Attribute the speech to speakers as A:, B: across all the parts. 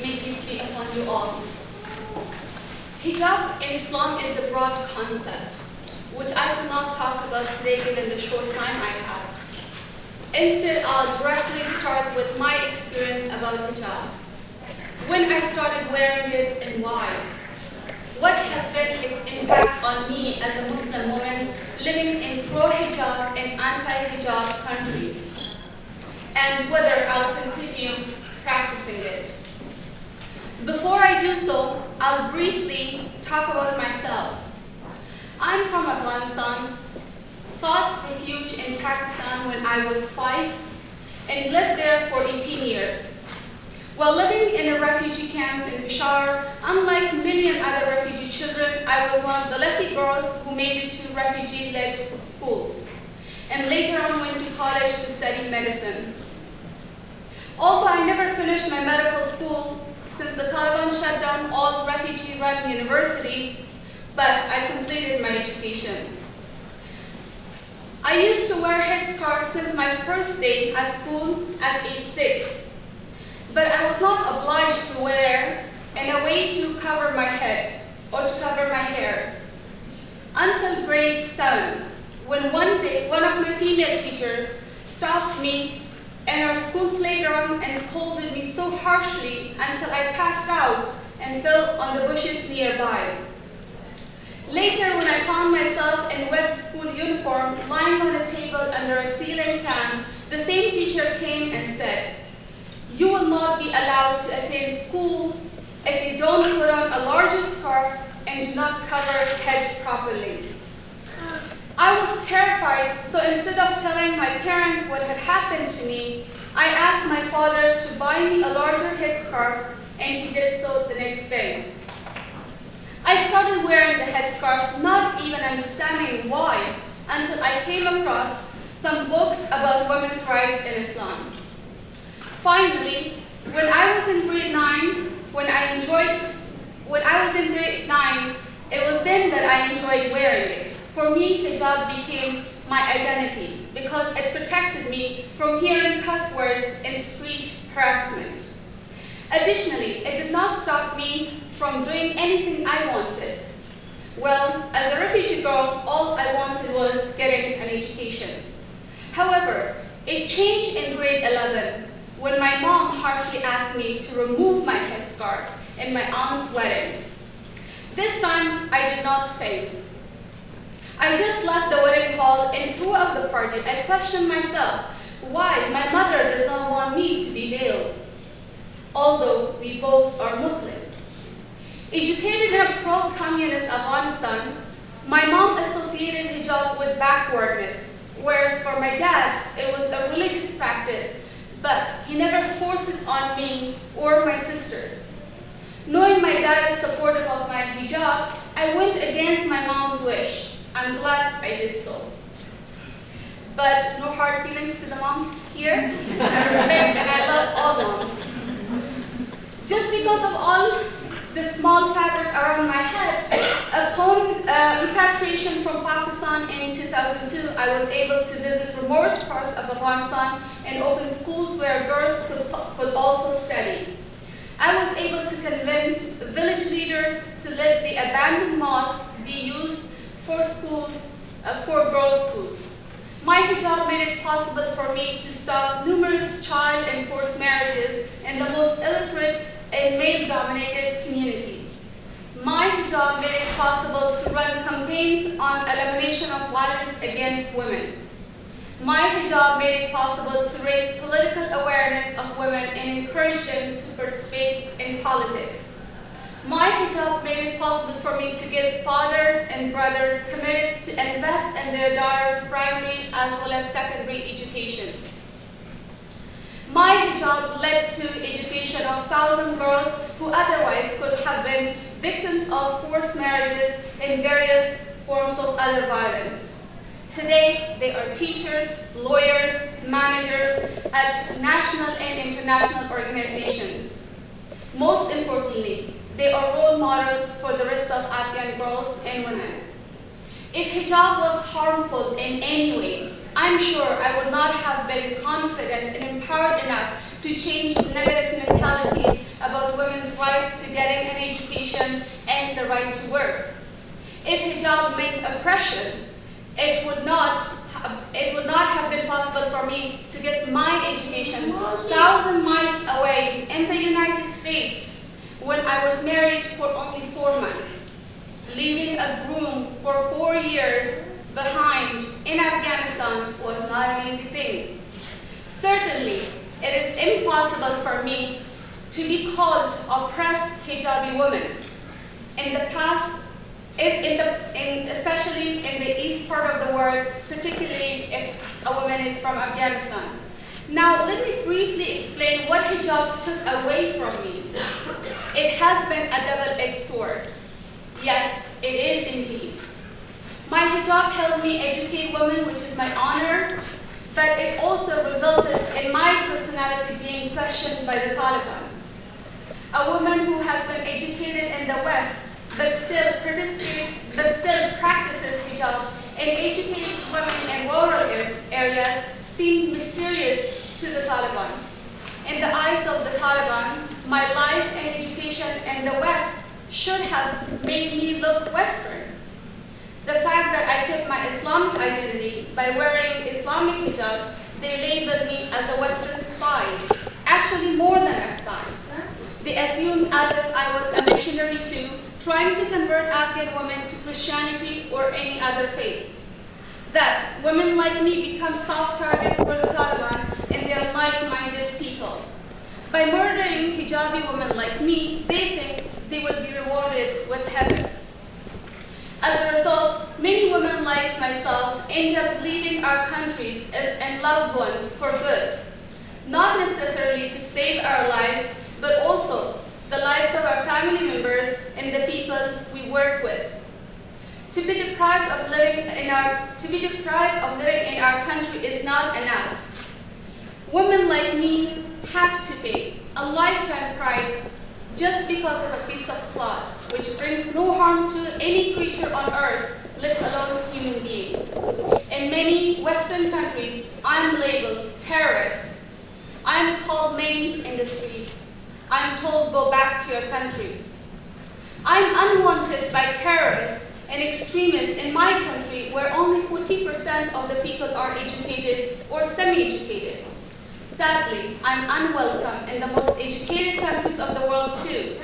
A: may peace be upon you all. Hijab in Islam is a broad concept, which I cannot talk about today given the short time I have. Instead, I'll directly start with my experience about hijab. When I started wearing it and why. What has been its impact on me as a Muslim woman living in pro-hijab and anti-hijab countries, and whether I'll continue practicing it. Before I do so, I'll briefly talk about myself. I'm from Afghanistan, sought refuge in Pakistan when I was 5, and lived there for 18 years. While living in a refugee camp in Bashar, unlike million other refugee children, I was one of the lucky girls who made it to refugee-led schools, and later on went to college to study medicine. Although I never finished my medical school since the Taliban shut down all refugee-run universities, but I completed my education. I used to wear headscarf since my first day at school at age 6. But I was not obliged to wear in a way to cover my head or to cover my hair. Until grade 7, when one day one of my female teachers stopped me in our school playground and scolded me so harshly until I passed out and fell on the bushes nearby. Later, when I found myself in wet school uniform lying on a table under a ceiling fan, the same teacher came and said, "You will not be allowed to attend school if you don't put on a larger scarf and do not cover your head properly." I was terrified, so instead of telling my parents what had happened to me, I asked my father to buy me a larger headscarf, and he did so the next day. I started wearing the headscarf, not even understanding why, until I came across some books about women's rights in Islam. Finally, when I was in grade 9, it was then that I enjoyed wearing it. For me, hijab became my identity because it protected me from hearing cuss words and street harassment. Additionally, it did not stop me from doing anything I wanted. Well, as a refugee girl, all I wanted was getting an education. However, it changed in grade 11 when my mom harshly asked me to remove my headscarf in my aunt's wedding. This time, I did not faint. I just left the wedding hall, and throughout the party, I questioned myself why my mother does not want me to be veiled, although we both are Muslims. Educated in a pro-communist Afghanistan, my mom associated hijab with backwardness, whereas for my dad, it was a religious practice, but he never forced it on me or my sisters. Knowing my dad is supportive of my hijab, I went against my mom's wish. I'm glad I did so. But no hard feelings to the moms here. I respect and I love all moms. Just because of all the small fabric around my head, upon repatriation from Pakistan in 2002, I was able to visit remote parts of Afghanistan and open schools where girls could also study. I was able to convince village leaders to let the abandoned mosques be used for schools, for girls' schools. My hijab made it possible for me to stop numerous child and forced marriages in the most illiterate and male-dominated communities. My hijab made it possible to run campaigns on elimination of violence against women. My hijab made it possible to raise political awareness of women and encourage them to participate in politics. My hijab made it possible for me to give fathers and brothers committed to invest in their daughters' primary as well as secondary education. My hijab led to education of 1,000 girls who otherwise could have been victims of forced marriages and various forms of other violence. Today, they are teachers, lawyers, managers at national and international organizations. Most importantly, they are role models for the rest of Afghan girls and women. If hijab was harmful in any way, I'm sure I would not have been confident and empowered enough to change negative mentalities about women's hijab meant oppression, it would not have been possible for me to get my education 1,000 miles away in the United States when I was married for only 4 months. Leaving a groom for 4 years behind in Afghanistan was not an easy thing. Certainly, it is impossible for me to be called oppressed hijabi woman. In the past, especially in the east part of the world, particularly if a woman is from Afghanistan. Now, let me briefly explain what hijab took away from me. It has been a double-edged sword. Yes, it is indeed. My hijab helped me educate women, which is my honor, but it also resulted in my personality being questioned by the Taliban. A woman who has been educated in the West, but still practices hijab and educates women in rural areas seemed mysterious to the Taliban. In the eyes of the Taliban, my life and education in the West should have made me look Western. The fact that I kept my Islamic identity by wearing Islamic hijab, they labeled me as a Western spy, actually more than a spy. They assumed as if I was a missionary too, trying to convert Afghan women to Christianity or any other faith. Thus, women like me become soft targets for the Taliban and their like-minded people. By murdering hijabi women like me, they think they will be rewarded with heaven. As a result, many women like myself end up leaving our countries and loved ones for good, not necessarily to save our lives, but also the lives of our family members and the people we work with. To be deprived of living in our country is not enough. Women like me have to pay a lifetime price just because of a piece of cloth, which brings no harm to any creature on earth, let alone a human being. In many Western countries, I'm labeled terrorist. I'm called names in the streets. I'm told go back to your country. I'm unwanted by terrorists and extremists in my country where only 40% of the people are educated or semi-educated. Sadly, I'm unwelcome in the most educated countries of the world too.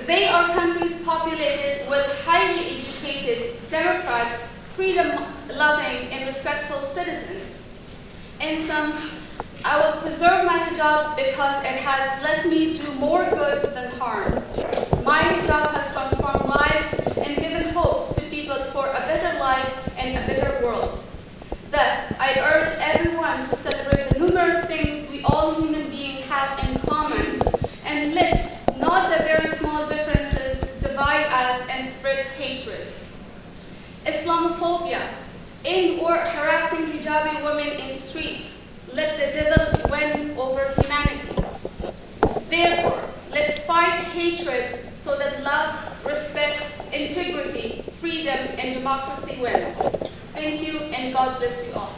A: They are countries populated with highly educated Democrats, freedom-loving and respectful citizens. In sum, I will preserve my hijab because it has let me do more good than harm. My hijab has transformed lives and given hopes to people for a better life and a better world. Thus, I urge everyone to celebrate the numerous things we all human beings have in common, and let not the very small differences divide us and spread hatred. Islamophobia, in or harassing hijabi women in streets, let the devil win over humanity. Therefore, let's fight hatred so that love, respect, integrity, freedom, and democracy win. Thank you, and God bless you all.